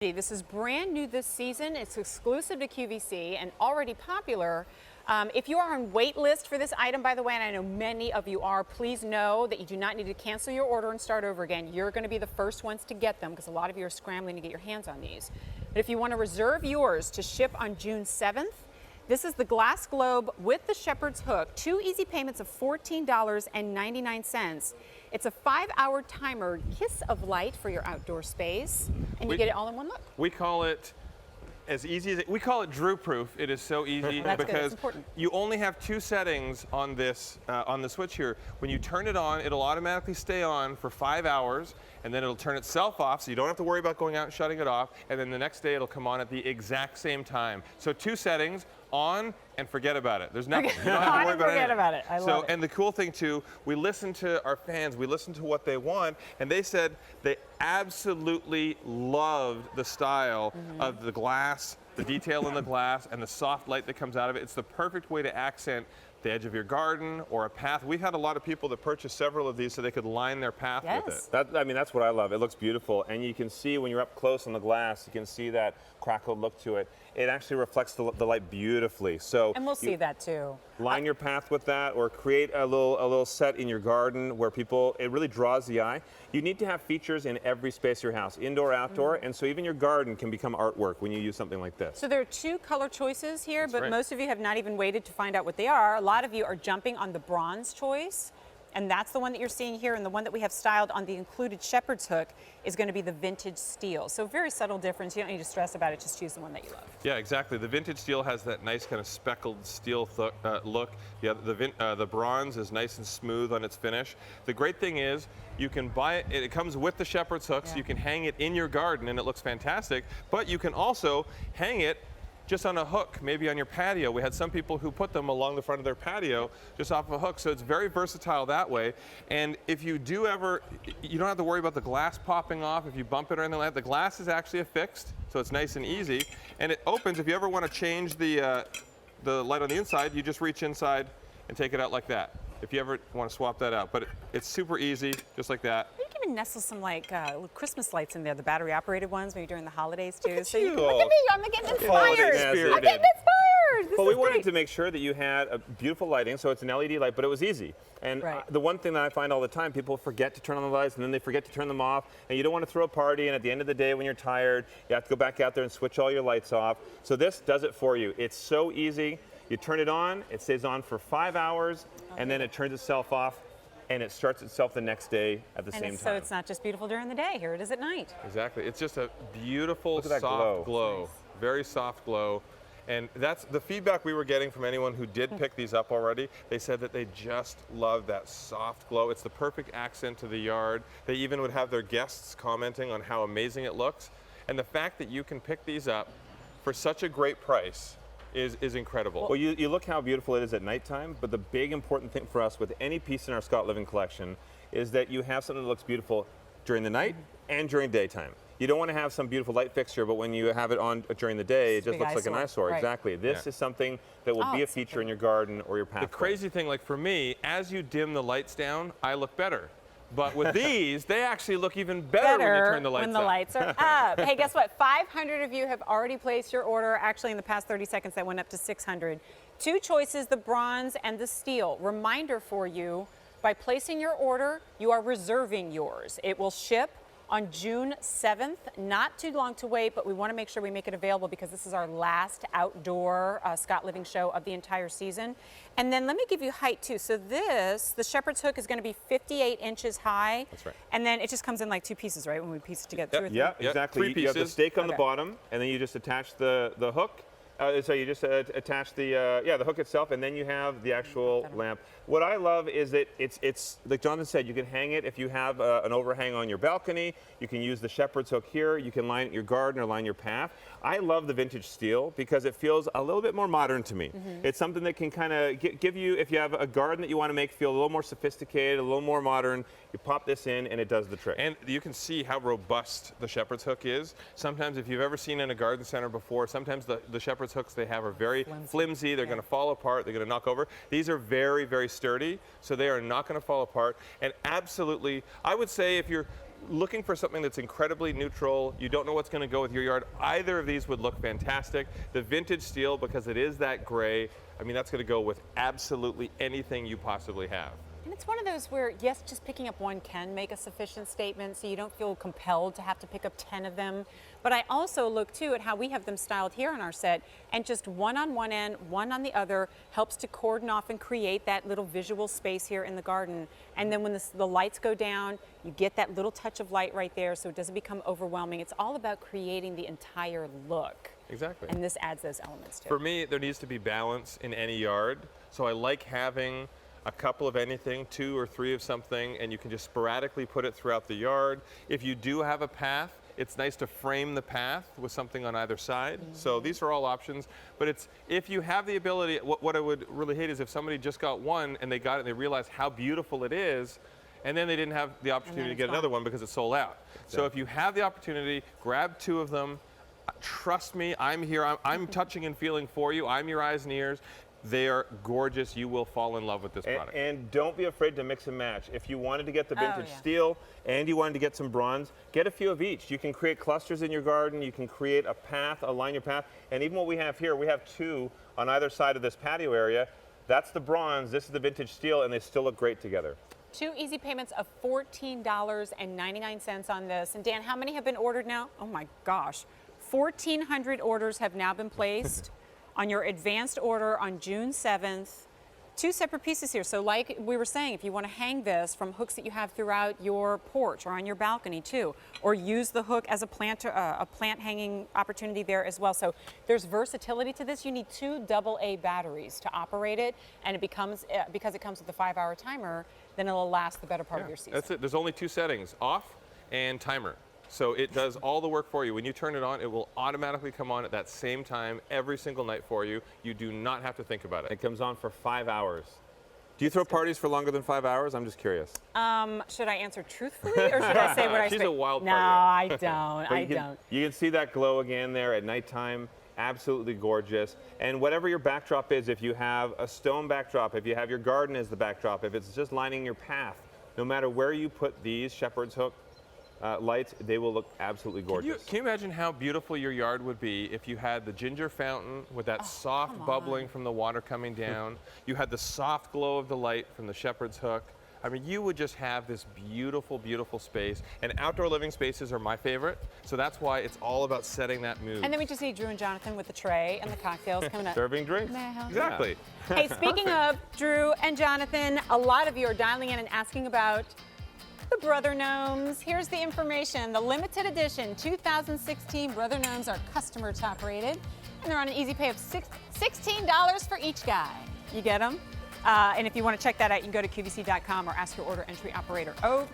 This is brand new this season. It's exclusive to QVC and already popular. If you are on wait list for this item, by the way, and I know many of you are, please know that you do not need to cancel your order and start over again. You're going to be the first ones to get them because a lot of you are scrambling to get your hands on these. But if you want to reserve yours to ship on June 7th, this is the glass globe with the shepherd's hook. 2 easy payments of $14.99. It's a 5-hour timer kiss of light for your outdoor space, and you get it all in one look. We call it as easy as we call it Drew proof. It is so easy because you only have 2 settings on this on the switch here. When you turn it on, it'll automatically stay on for 5 hours, and then it'll turn itself off, so you don't have to worry about going out and shutting it off. And then the next day it'll come on at the exact same time. So 2 settings. On and forget about it. There's nothing. You don't have to worry about it. Forget about it. I love it. And the cool thing too, we listen to our fans, we listen to what they want, and they said they absolutely loved the style of the glass, the detail in the glass, and the soft light that comes out of it. It's the perfect way to accent the edge of your garden or a path. We've had a lot of people that purchase several of these so they could line their path with it. I mean, that's what I love. It looks beautiful, and you can see when you're up close on the glass, you can see that crackled look to it. It actually reflects the light beautifully. So and we'll see that too. Line your path with that, or create a little set in your garden where it really draws the eye. You need to have features in every space of your house, indoor, outdoor, and so even your garden can become artwork when you use something like this. So there are 2 color choices here, but most of you have not even waited to find out what they are. A lot of you are jumping on the bronze choice, and that's the one that you're seeing here, and the one that we have styled on the included shepherd's hook is going to be the vintage steel. So very subtle difference. You don't need to stress about it. Just choose the one that you love. Yeah, exactly. The vintage steel has that nice kind of speckled steel look. Yeah, the bronze is nice and smooth on its finish. The great thing is you can buy it. It comes with the shepherd's hook, so you can hang it in your garden, and it looks fantastic. But you can also hang it just on a hook, maybe on your patio. We had some people who put them along the front of their patio just off of a hook, so it's very versatile that way. And if you do ever, you don't have to worry about the glass popping off if you bump it or anything like that. The glass is actually affixed, so it's nice and easy. And it opens, if you ever want to change the light on the inside, you just reach inside and take it out like that, if you ever want to swap that out. But it's super easy, just like that. You can even nestle some Christmas lights in there, the battery operated ones, maybe during the holidays too. Look so you. you can, look at me, I'm getting inspired. I'm getting inspired. Well, we wanted to make sure that you had a beautiful lighting, so it's an LED light, but it was easy. And the one thing that I find all the time, people forget to turn on the lights, and then they forget to turn them off, and you don't want to throw a party, and at the end of the day when you're tired, you have to go back out there and switch all your lights off. So this does it for you. It's so easy. You turn it on, it stays on for 5 hours, and then it turns itself off, and it starts itself the next day at the same time. So it's not just beautiful during the day, here it is at night. Exactly. It's just a beautiful, soft glow. Nice. Very soft glow. And that's the feedback we were getting from anyone who did pick these up already. They said that they just love that soft glow. It's the perfect accent to the yard. They even would have their guests commenting on how amazing it looks. And the fact that you can pick these up for such a great price is incredible. Well, you look how beautiful it is at nighttime, but the big important thing for us with any piece in our Scott Living collection is that you have something that looks beautiful during the night and during daytime. You don't want to have some beautiful light fixture, but when you have it on during the day, it just looks like an eyesore. Exactly. This is something that will be a feature in your garden or your pathway. The crazy thing, like for me, as you dim the lights down, I look better. But with these, they actually look even better when you turn the lights when the lights are up. Hey, guess what? 500 of you have already placed your order. Actually, in the past 30 seconds, that went up to 600. 2 choices, the bronze and the steel. Reminder for you, by placing your order, you are reserving yours. It will ship on June 7th. Not too long to wait, but we want to make sure we make it available because this is our last outdoor Scott Living show of the entire season. And then let me give you height too. So this, the shepherd's hook is going to be 58 inches high. That's right. And then it just comes in like 2 pieces, right? When we piece it together. Yeah, exactly. 3 pieces. You have the stake on the bottom, and then you just attach the hook. So you just attach the hook itself, and then you have the actual lamp. What I love is that it's like Jonathan said, you can hang it if you have an overhang on your balcony. You can use the shepherd's hook here. You can line your garden or line your path. I love the vintage steel because it feels a little bit more modern to me. It's something that can kind of give you, if you have a garden that you want to make feel a little more sophisticated, a little more modern, you pop this in and it does the trick. And you can see how robust the shepherd's hook is. Sometimes if you've ever seen in a garden center before, sometimes the shepherd's hooks they have are very flimsy. They're going to fall apart. They're going to knock over. These are very, very sturdy, so they are not going to fall apart. And absolutely, I would say if you're looking for something that's incredibly neutral, you don't know what's going to go with your yard, either of these would look fantastic. The vintage steel, because it is that gray, I mean, that's going to go with absolutely anything you possibly have. And it's one of those where, yes, just picking up one can make a sufficient statement, so you don't feel compelled to have to pick up 10 of them. But I also look, too, at how we have them styled here on our set, and just one on one end, one on the other, helps to cordon off and create that little visual space here in the garden. And then when the lights go down, you get that little touch of light right there, so it doesn't become overwhelming. It's all about creating the entire look. Exactly. And this adds those elements, too. For me, there needs to be balance in any yard, so I like having a couple of anything, 2 or 3 of something, and you can just sporadically put it throughout the yard. If you do have a path, it's nice to frame the path with something on either side. So these are all options, but it's, if you have the ability, what I would really hate is if somebody just got one and they got it and they realized how beautiful it is, and then they didn't have the opportunity to get another one because it's sold out. Exactly. So if you have the opportunity, grab 2 of them. Trust me, I'm here, I'm touching and feeling for you. I'm your eyes and ears. They are gorgeous. You will fall in love with this product. And don't be afraid to mix and match. If you wanted to get the vintage steel and you wanted to get some bronze, get a few of each. You can create clusters in your garden. You can create a path, align your path. And even what we have here, we have 2 on either side of this patio area. That's the bronze, this is the vintage steel, and they still look great together. 2 easy payments of $14.99 on this. And Dan, how many have been ordered now? Oh my gosh. 1,400 orders have now been placed on your advanced order on June 7th. 2 separate pieces here. So like we were saying, if you want to hang this from hooks that you have throughout your porch or on your balcony too, or use the hook as a plant hanging opportunity there as well. So there's versatility to this. You need 2 AA batteries to operate it, and it becomes, because it comes with a 5-hour timer, then it'll last the better part of your season. That's it. There's only 2 settings, off and timer. So it does all the work for you. When you turn it on, it will automatically come on at that same time every single night for you. You do not have to think about it. It comes on for 5 hours. Do you throw parties for longer than 5 hours? I'm just curious. Should I answer truthfully, or should I say what I say? She's a wild No, party. I don't. You can see that glow again there at nighttime. Absolutely gorgeous. And whatever your backdrop is, if you have a stone backdrop, if you have your garden as the backdrop, if it's just lining your path, no matter where you put these shepherd's hook lights, they will look absolutely gorgeous. Can you imagine how beautiful your yard would be if you had the ginger fountain with that soft bubbling from the water coming down? You had the soft glow of the light from the shepherd's hook. I mean, you would just have this beautiful, beautiful space. And outdoor living spaces are my favorite, so that's why it's all about setting that mood. And then we just need Drew and Jonathan with the tray and the cocktails coming up. Serving drinks. Exactly. Hey, speaking of Drew and Jonathan, a lot of you are dialing in and asking about the Brother Gnomes. Here's the information. The limited edition 2016 Brother Gnomes are customer top rated, and they're on an easy pay of $16 for each guy. You get them? And if you want to check that out, you can go to QVC.com or ask your order entry operator. Okay.